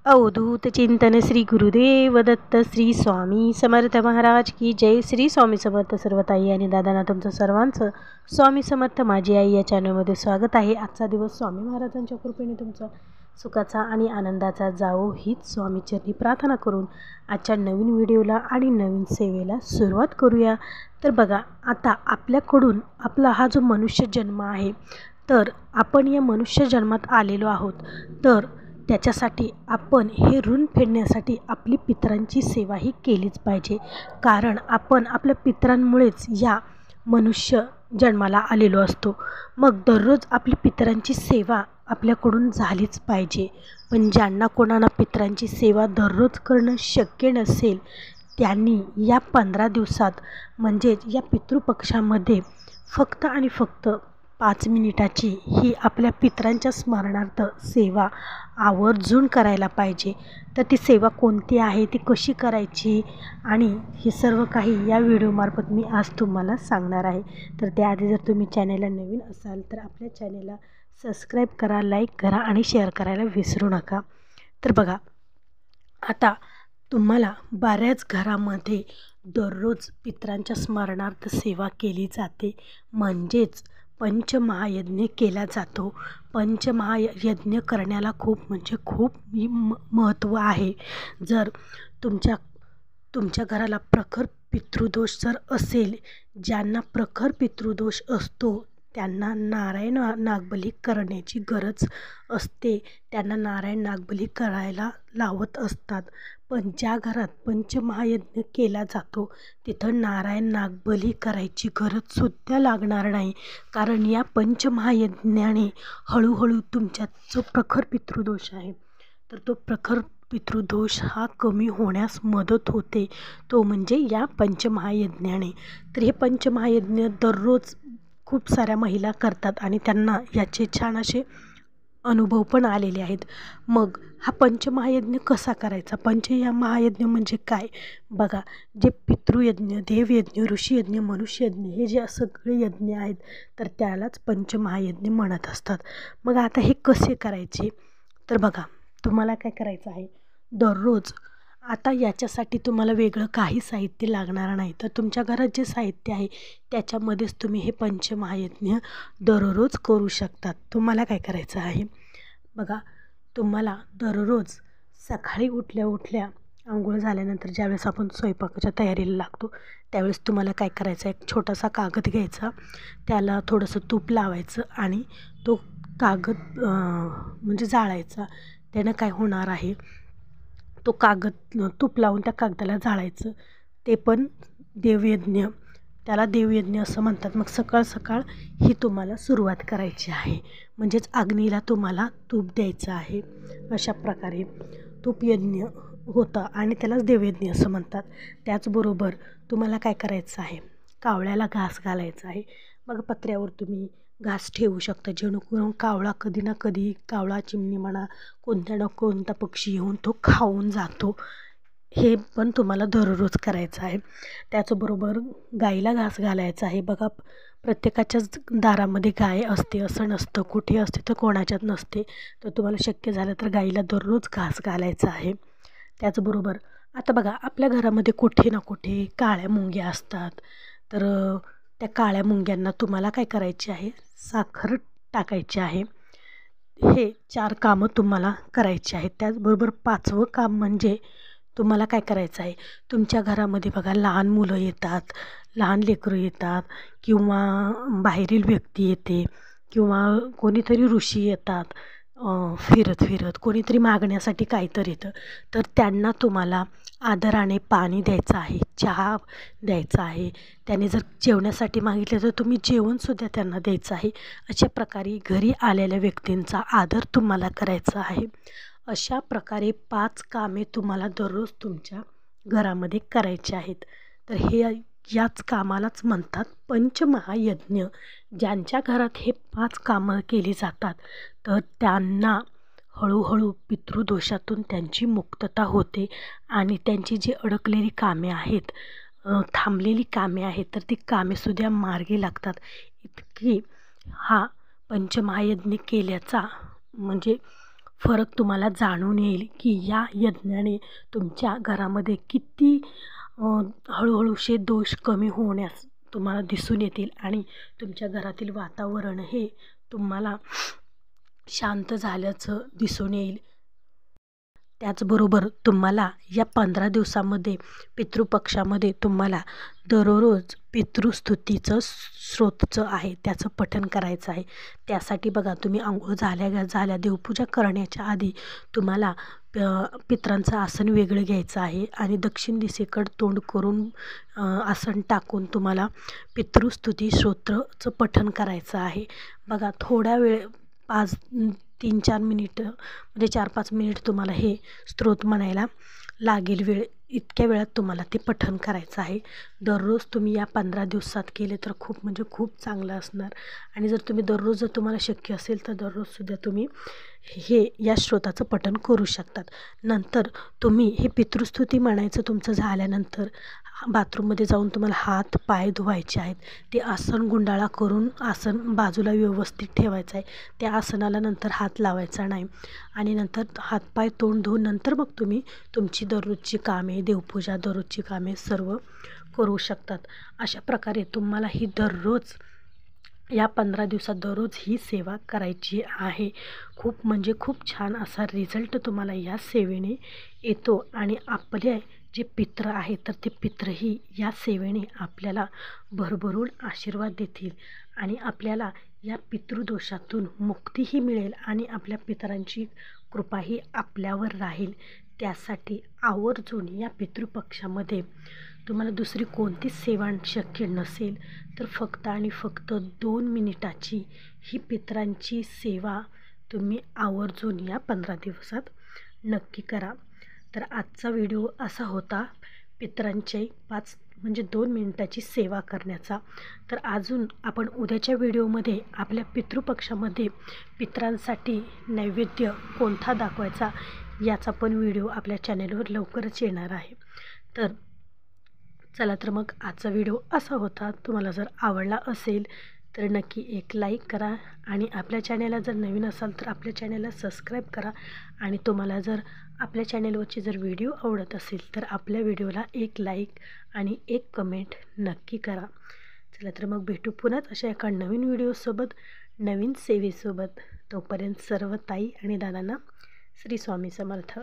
अवधूत चिंतन श्री गुरुदेव दत्त श्री स्वामी समर्थ महाराज की जय. श्री स्वामी समर्थ. सर्व ताई आणि दादांना तुमचं सर्वांचं स्वामी समर्थ माझी आई या चॅनलमध्ये स्वागत आहे. आजचा दिवस स्वामी महाराजांच्या कृपेने तुमचा सुखाचा आणि आनंदाचा जावो हीच स्वामीचरणी प्रार्थना करून आजच्या नवीन व्हिडिओला आणि नवीन सेवेला सुरुवात करूया. तर बघा, आता आपल्याकडून आपला हा जो मनुष्य जन्म आहे, तर आपण या मनुष्य जन्मात आलेलो आहोत, तर त्याच्यासाठी आपण हे ऋण फेडण्यासाठी आपली पितरांची सेवाही केलीच पाहिजे. कारण आपण आपल्या पितरांमुळेच या मनुष्य जन्माला आलेलो असतो. मग दररोज आपली पितरांची सेवा आपल्याकडून झालीच पाहिजे. पण ज्यांना कोणाला पितरांची सेवा दररोज करणं शक्य नसेल, त्यांनी या 15 दिवसात म्हणजेच या पितृपक्षामध्ये फक्त आणि फक्त 5 मिनिटाची ही आपल्या पितरांच्या स्मरणार्थ सेवा आवर्जून करायला पाहिजे. तर ती सेवा कोणती आहे, ती कशी करायची आणि हे सर्व काही या व्हिडिओमार्फत मी आज तुम्हाला सांगणार आहे. तर त्याआधी जर तुम्ही चॅनलला नवीन असाल तर आपल्या चॅनलला सबस्क्राईब करा, लाईक करा आणि शेअर करायला विसरू नका. तर बघा, आता तुम्हाला बऱ्याच घरामध्ये दररोज पितरांच्या स्मरणार्थ सेवा केली जाते, म्हणजेच पंचमहायज्ञ केला जातो. पंचमहायज्ञ करण्याला खूप महत्त्व आहे. जर तुमच्या घराला प्रखर पितृदोष जर असेल, ज्यांना प्रखर पितृदोष असतो त्यांना नारायण नागबली करण्याची गरज असते. त्यांना नारायण नागबली करायला लावत असतात. पण ज्या घरात पंचमहायज्ञ केला जातो तिथं नारायण नागबली करायची गरजसुद्धा लागणार नाही. कारण या पंचमहायज्ञाने हळूहळू तुमच्यात जो प्रखर पितृदोष आहे, तर तो प्रखर पितृदोष हा कमी होण्यास मदत होते, तो म्हणजे या पंचमहायज्ञाने. तर हे पंचमहायज्ञ दररोज खूप साऱ्या महिला करतात आणि त्यांना याचे छान असे अनुभव पण आलेले आहेत. मग हा पंचमहायज्ञ कसा करायचा? पंचमहायज्ञ म्हणजे काय? बघा, जे पितृयज्ञ, देवयज्ञ, ऋषीयज्ञ, मनुष्ययज्ञ हे जे सगळे यज्ञ आहेत, तर त्यालाच पंचमहायज्ञ म्हणत असतात. मग आता हे कसे करायचे? तर बघा, तुम्हाला काय करायचं आहे, दररोज आता याच्यासाठी तुम्हाला वेगळं काही साहित्य लागणार नाही. तर तुमच्या घरात जे साहित्य आहे त्याच्यामध्येच तुम्ही हे पंचमहायज्ञ दररोज करू शकतात. तुम्हाला काय करायचं आहे, बघा, तुम्हाला दररोज सकाळी उठल्या अंघोळ झाल्यानंतर ज्यावेळेस आपण स्वयंपाकाच्या तयारीला लागतो त्यावेळेस तुम्हाला काय करायचं आहे, एक छोटासा कागद घ्यायचा, त्याला थोडंसं तूप लावायचं आणि तो कागद म्हणजे जाळायचा. त्यानं काय होणार आहे, तो कागद तूप लावून त्या कागदाला जाळायचं. ते पण देवयज्ञ, त्याला देवयज्ञ असं म्हणतात. मग सकाळ ही तुम्हाला सुरुवात करायची आहे, म्हणजेच अग्नीला तुम्हाला तूप द्यायचं आहे. अशा प्रकारे तूपयज्ञ होतं आणि त्यालाच देवयज्ञ असं म्हणतात. त्याचबरोबर तुम्हाला काय करायचं आहे, कावळ्याला घास घालायचा आहे. मग पत्र्यावर तुम्ही घास ठेवू शकता, जेणेकरून कावळा कधी ना कधी, कावळा, चिमणी म्हणा, कोणत्या ना कोणता पक्षी येऊन तो खाऊन जातो. हे पण तुम्हाला दररोज करायचं आहे. त्याचबरोबर गाईला घास घालायचा आहे. बघा, प्रत्येकाच्याच दारामध्ये गाय असते असं नसतं, कुठे असते तर कोणाच्यात नसते. तर तुम्हाला शक्य झालं तर गाईला दररोज घास घालायचा आहे. त्याचबरोबर आता बघा, आपल्या घरामध्ये कुठे ना कुठे काळ्या मुंग्या असतात. तर त्या काळ्या मुंग्यांना तुम्हाला काय करायचे आहे, साखर टाकायची आहे. हे 4 कामं तुम्हाला करायची आहेत. त्याचबरोबर 5वं काम म्हणजे तुम्हाला काय करायचं आहे, तुमच्या घरामध्ये बघा लहान मुलं येतात, लहान लेकरं येतात किंवा बाहेरील व्यक्ती येते किंवा कोणीतरी ऋषी येतात फिरत कोणीतरी मागण्यासाठी काहीतरी येतं. तर त्यांना तुम्हाला आदराने पाणी द्यायचं आहे, चहा द्यायचा आहे. त्याने जर जेवण्यासाठी मागितलं तर तुम्ही जेवणसुद्धा त्यांना द्यायचं आहे. अशा प्रकारे घरी आलेल्या व्यक्तींचा आदर तुम्हाला करायचा आहे. अशा प्रकारे 5 कामे तुम्हाला दररोज तुमच्या घरामध्ये करायची आहेत. तर याच कामालाच म्हणतात पंचमहायज्ञ. ज्यांच्या घरात हे 5 कामं केली जातात तर त्यांना हळूहळू पितृदोषातून त्यांची मुक्तता होते आणि त्यांची जी अडकलेली कामे आहेत, थांबलेली कामे आहेत, तर ती कामेसुद्धा मार्गी लागतात. इतकी हा पंचमहायज्ञ केल्याचा म्हणजे फरक तुम्हाला जाणून येईल की या यज्ञाने तुमच्या घरामध्ये किती हळूहळूशे दोष कमी होण्यास तुम्हाला दिसून येतील आणि तुमच्या घरातील वातावरण हे तुम्हाला शांत झाल्याचं दिसून येईल. त्याचबरोबर तुम्हाला या 15 दिवसामध्ये पितृपक्षामध्ये तुम्हाला दररोज पितृस्तुतीचं स्तोत्रचं आहे त्याचं पठण करायचं आहे. त्यासाठी बघा, तुम्ही अंघोळ झाल्या देवपूजा करण्याच्या आधी तुम्हाला पितरांचं आसन वेगळं घ्यायचं आहे आणि दक्षिण दिशेकडं तोंड करून आसन टाकून तुम्हाला पितृस्तुती स्तोत्रचं पठण करायचं आहे. बघा, थोडा वेळ 3-4 मिनिटं म्हणजे 4-5 मिनिट तुम्हाला हे स्तोत्र म्हणायला लागेल वेळ. इतक्या वेळात तुम्हाला ते पठण करायचं आहे. दररोज तुम्ही या 15 दिवसात केले तर खूप म्हणजे खूप चांगलं असणार. आणि जर तुम्ही दररोज जर तुम्हाला शक्य असेल तर दररोजसुद्धा तुम्ही या स्तोत्राचं पठण करू शकतात. नंतर तुम्ही हे पितृस्तुती म्हणायचं तुमचं झाल्यानंतर बाथरूममध्ये जाऊन तुम्हाला हात पाय धुवायचे आहेत. ते आसन गुंडाळा करून आसन बाजूला व्यवस्थित ठेवायचं आहे. त्या आसनाला नंतर हात लावायचा नाही आणि नंतर हातपाय तोंड धुवून नंतर मग तुम्ही तुमची दररोजची कामे, देवपूजा, दररोजची कामे सर्व करू शकतात. अशा प्रकारे तुम्हाला ही दररोज या 15 दिवसात दररोज ही सेवा करायची आहे. खूप म्हणजे खूप छान असा रिझल्ट तुम्हाला या सेवेने येतो आणि आपले जे पित्र आहेत तर ते पित्रही या सेवेने आपल्याला भरभरून आशीर्वाद देतील आणि आपल्याला या पितृदोषातून मुक्तीही मिळेल आणि आपल्या पितरांची कृपाही आपल्यावर राहील. त्यासाठी आवर्जून या पितृपक्षामध्ये तुम्हाला दुसरी कोणतीच सेवा शक्य नसेल तर फक्त आणि फक्त 2 मिनिटाची ही पितरांची सेवा तुम्ही आवर्जून या 15 दिवसात नक्की करा. तर आजचा व्हिडिओ असा होता पितरांची 2 मिनिटाची सेवा करण्याचा. तर अजून आपण उद्याच्या व्हिडिओमध्ये आपल्या पितृपक्षामध्ये पितरांसाठी नैवेद्य कोणता दाखवायचा याचा पण व्हिडिओ आपल्या चॅनेलवर लवकरच येणार आहे. तर चला, तर मग आजचा व्हिडिओ असा होता. तुम्हाला जर आवडला असेल तर नक्की एक लाईक करा आणि आपल्या चॅनेलला जर नवीन असाल तर आपल्या चॅनेलला सबस्क्राईब करा आणि तुम्हाला जर आपल्या चॅनेलवरचे जर व्हिडिओ आवडत असेल तर आपल्या व्हिडिओला एक लाईक आणि एक कमेंट नक्की करा. चला, तर मग भेटू पुन्हाच अशा एका नवीन व्हिडिओसोबत, नवीन सेवेसोबत. तोपर्यंत सर्व ताई आणि दादांना श्री स्वामी समर्थ.